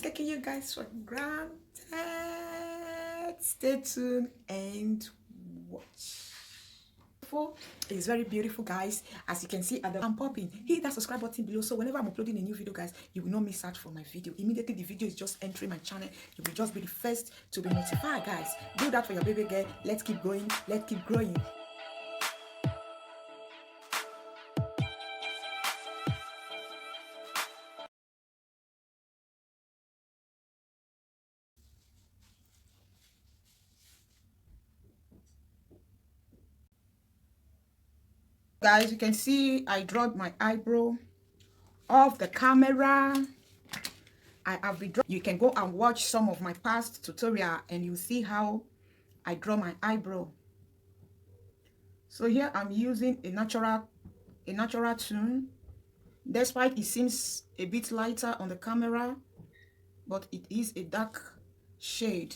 taking you guys for granted. Stay tuned and watch. It's very beautiful, guys. As you can see, I'm popping. Hit that subscribe button below, so whenever I'm uploading a new video, guys, you will not miss out for my video. Immediately the video is just entering my channel, you will just be the first to be notified, guys. Do that for your baby girl. Let's keep going. Let's keep growing. Guys, you can see I dropped my eyebrow off the camera. I have been you can go and watch some of my past tutorial and you see how I draw my eyebrow. So here I'm using a natural tone. Despite it seems a bit lighter on the camera, but it is a dark shade.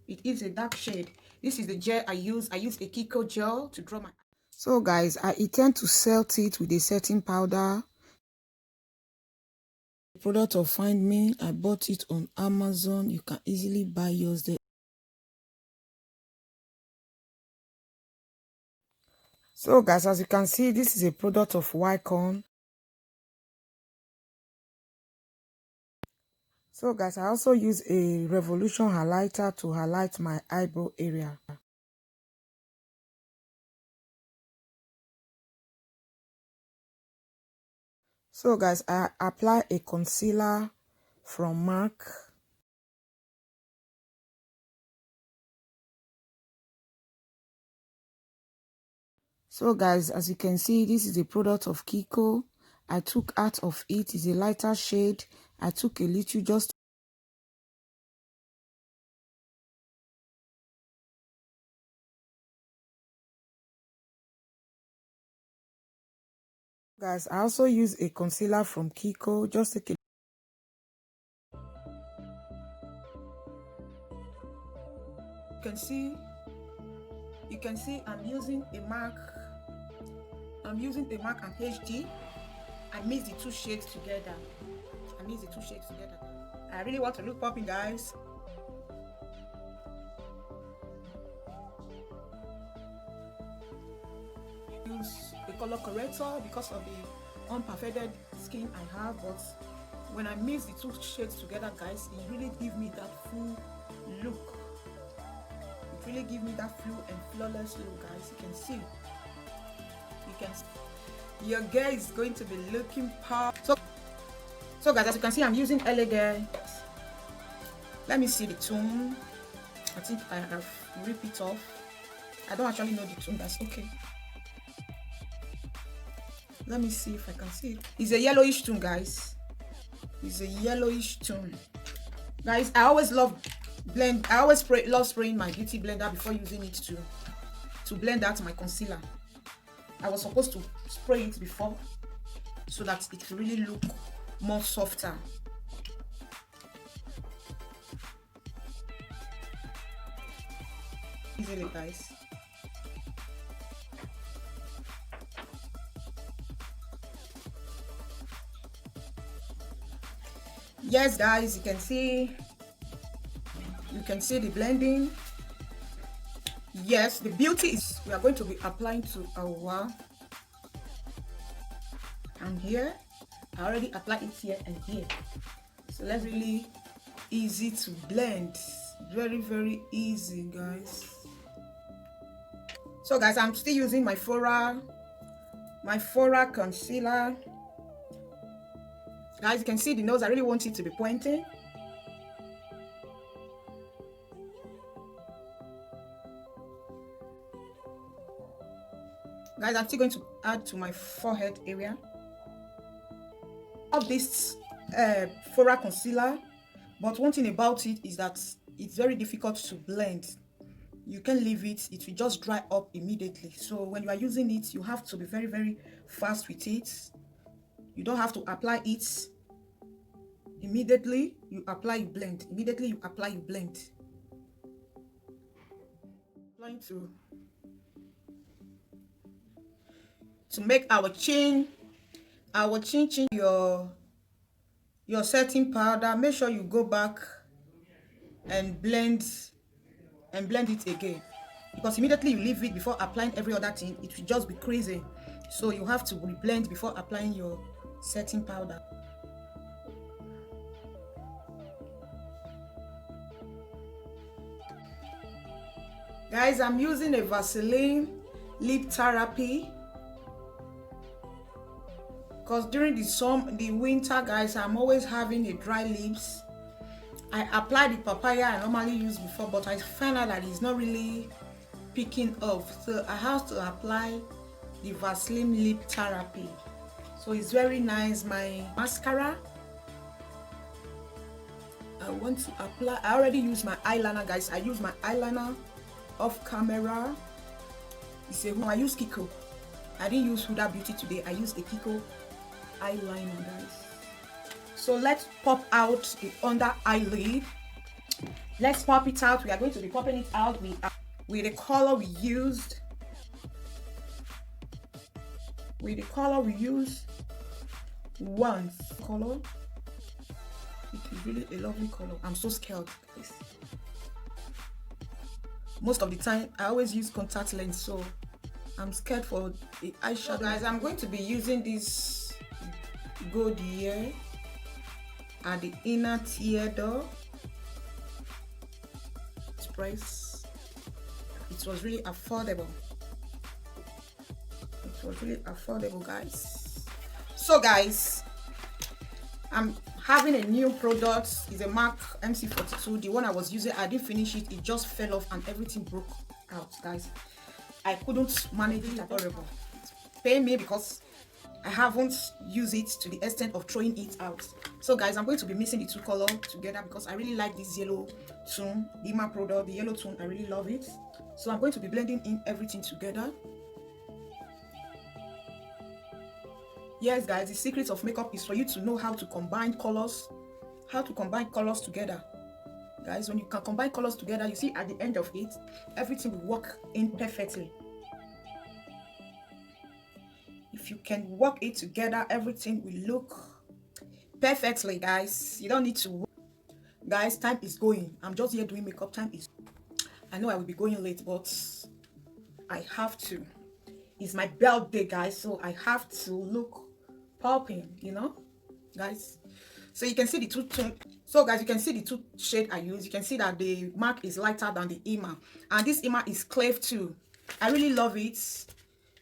It is a dark shade. This is the gel I use. I use a Kiko gel to draw my. So guys, I intend to set it with a setting powder. The product of Find Me, I bought it on Amazon. You can easily buy yours there. So guys, as you can see, this is a product of Wycon. So guys, I also use a Revolution highlighter to highlight my eyebrow area. So guys, I apply a concealer from MAC. So guys, as you can see, this is a product of Kiko. I took out of it is a lighter shade. I took a little just. Guys, I also use a concealer from Kiko. Just take a. You can see I'm using a MAC. I'm using a MAC and HD. I mix the two shades together. I really want to look popping, guys. Use a color corrector because of the unperfected skin I have, but when I mix the two shades together, guys, it really gives me that full look. It really gives me that full and flawless look, guys. You can see. Your girl is going to be looking pop. So guys, as you can see, I'm using Elegant. Let me see the tone. I think I have ripped it off. I don't actually know the tone. That's okay. Let me see if I can see it. It's a yellowish tone, guys. It's a yellowish tone. Guys, I always love spraying my beauty blender before using it to blend out my concealer. I was supposed to spray it before so that it really look more softer. Easily, guys. Yes, guys, you can see the blending. Yes, the beauty is we are going to be applying to our and here. I already applied it here and here. So let's really easy to blend. Very, very easy, guys. So guys, I'm still using my Fora concealer. Guys, you can see the nose. I really want it to be pointing. Guys, I'm still going to add to my forehead area of this Fora concealer, but one thing about it is that it's very difficult to blend. You can leave it, it will just dry up immediately. So when you are using it, you have to be very, very fast with it. You don't have to apply it immediately. You apply, you blend. Immediately you apply, you blend. Applying to make our chin your setting powder, make sure you go back and blend it again, because immediately you leave it before applying every other thing, it will just be crazy. So you have to blend before applying your setting powder. Guys, I'm using a Vaseline lip therapy because during the winter, guys, I'm always having a dry lips. I apply the papaya I normally use before, but I find out that it's not really picking up, so I have to apply the Vaseline lip therapy. So it's very nice. My mascara, I want to apply. I already use my eyeliner, guys. I use my eyeliner off camera. I use Kiko. I didn't use Huda Beauty today. I used a Kiko eyeliner, guys. So let's pop out the under eyelid. Let's pop it out. We are going to be popping it out with the color we used. With the color we used once. Color. It is really a lovely color. I'm so scared, guys. Most of the time, I always use contact lens, so I'm scared for the eyeshadow. Guys, I'm going to be using this gold here at the inner tear door. This price, it was really affordable. It was really affordable, guys. So guys, I'm having a new product. It's a MAC MC42. The one I was using, I didn't finish it. It just fell off and everything broke out, guys. I couldn't manage it at all. Pay me because I haven't used it to the extent of throwing it out. So guys, I'm going to be mixing the two colors together because I really like this yellow tone, the MAC product, the yellow tone. I really love it. So I'm going to be blending in everything together. Yes, guys, the secret of makeup is for you to know how to combine colors, together. Guys, when you can combine colors together, you see at the end of it, everything will work in perfectly. If you can work it together, everything will look perfectly, guys. You don't need to work. Guys, time is going. I'm just here doing makeup. Time is, I know I will be going late, but I have to. It's my birthday, guys, so I have to look popping, you know, guys. So you can see the two tone. So guys, you can see the two shade I use. You can see that the MAC is lighter than the IMA, and this IMA is clear too. I really love it.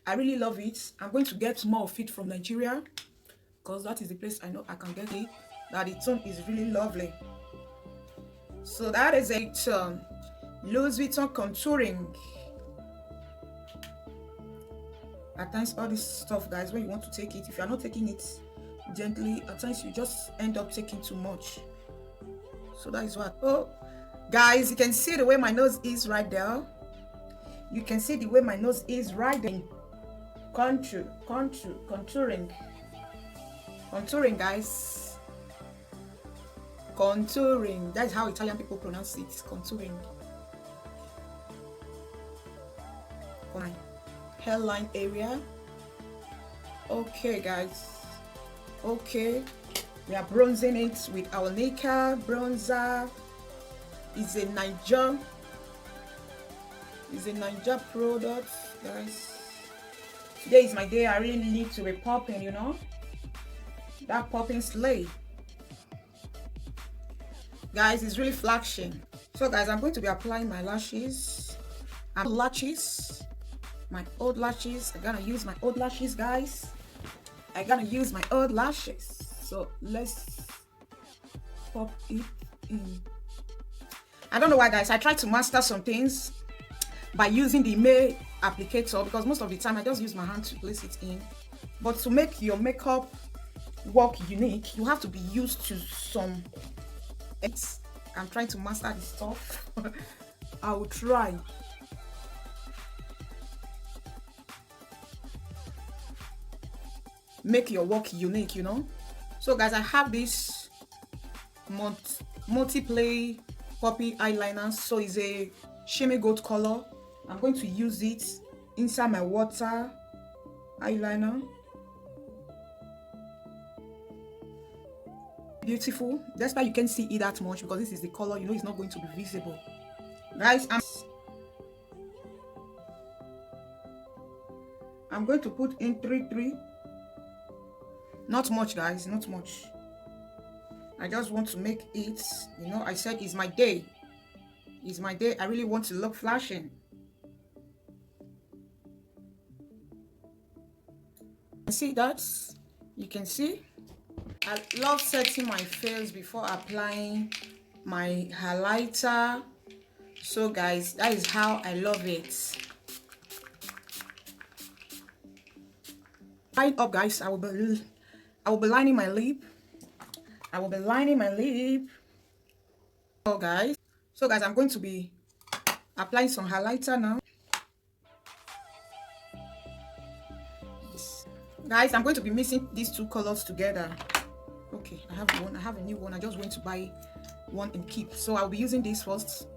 I really love it. I'm going to get more of it from Nigeria because that is the place I know I can get it. That the tone is really lovely. So that is a Louis Vuitton contouring. At times, all this stuff, guys, when you want to take it, if you are not taking it gently, at times you just end up taking too much. So that is what. Oh, guys, you can see the way my nose is right there. You can see the way my nose is right there. Contouring, guys. Contouring. That's how Italian people pronounce it. Contouring. My hairline area. Okay, guys. Okay, we are bronzing it with our Nika bronzer. It's a Niger product, guys. Today is my day. I really need to be popping, you know, that popping slay, guys. It's really flashing. So guys, I'm going to be applying my lashes. My old lashes. I'm gonna use my old lashes, guys. I'm gonna use my old lashes. So let's pop it in. I don't know why, guys. I try to master some things by using the May applicator because most of the time I just use my hand to place it in. But to make your makeup work unique, you have to be used to some. I'm trying to master this stuff. I will try. Make your work unique, you know. So guys, I have this multiplay poppy eyeliner. So it's a shimmy gold color. I'm going to use it inside my water eyeliner. Beautiful. That's why you can't see it that much, because this is the color, you know it's not going to be visible. Guys, I'm going to put in 3. Not much, guys, not much. I just want to make it, you know, I said it's my day. It's my day. I really want to look flashing. See that? You can see. I love setting my face before applying my highlighter. So guys, that is how I love it. Line up, guys. I will be lining my lip. I will be lining my lip. So guys, I'm going to be applying some highlighter now. Guys, I'm going to be mixing these two colors together. Okay, I have one. I have a new one. I just went to buy one and keep. So I'll be using this first.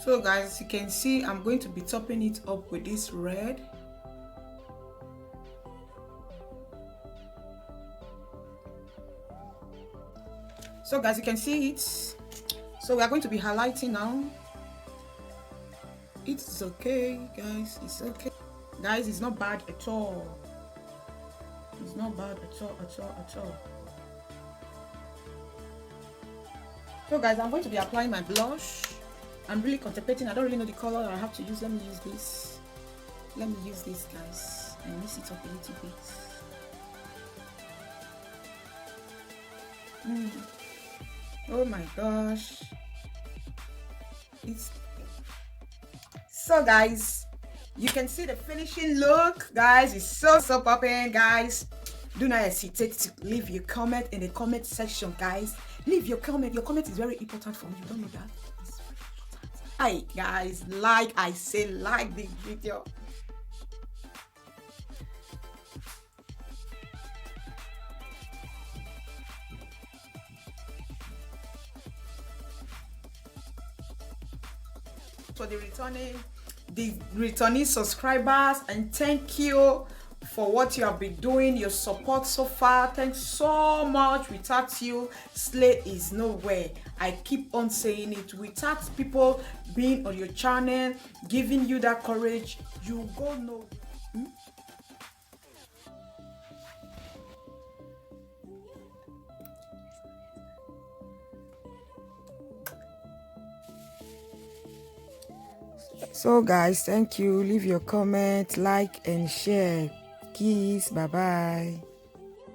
So guys, you can see I'm going to be topping it up with this red. So guys, you can see it. So we are going to be highlighting now. It's okay, guys. It's okay. Guys, it's not bad at all. It's not bad at all. So guys, I'm going to be applying my blush. I'm really contemplating. I don't really know the color I have to use. Let me use this. Let me use this, guys, and mix it up a little bit. Oh my gosh. So guys, you can see the finishing look, guys. It's so popping, guys. Do not hesitate to leave your comment in the comment section, guys. Leave your comment. Your comment is very important for me. You don't know that? It's very important. Hi guys, I say like the video. For the returning subscribers, and thank you for what you have been doing, your support so far. Thanks so much. Without you, Slay is nowhere. I keep on saying it. Without people being on your channel, giving you that courage, you go nowhere. So guys, thank you. Leave your comment, like and share. Kiss. Bye bye.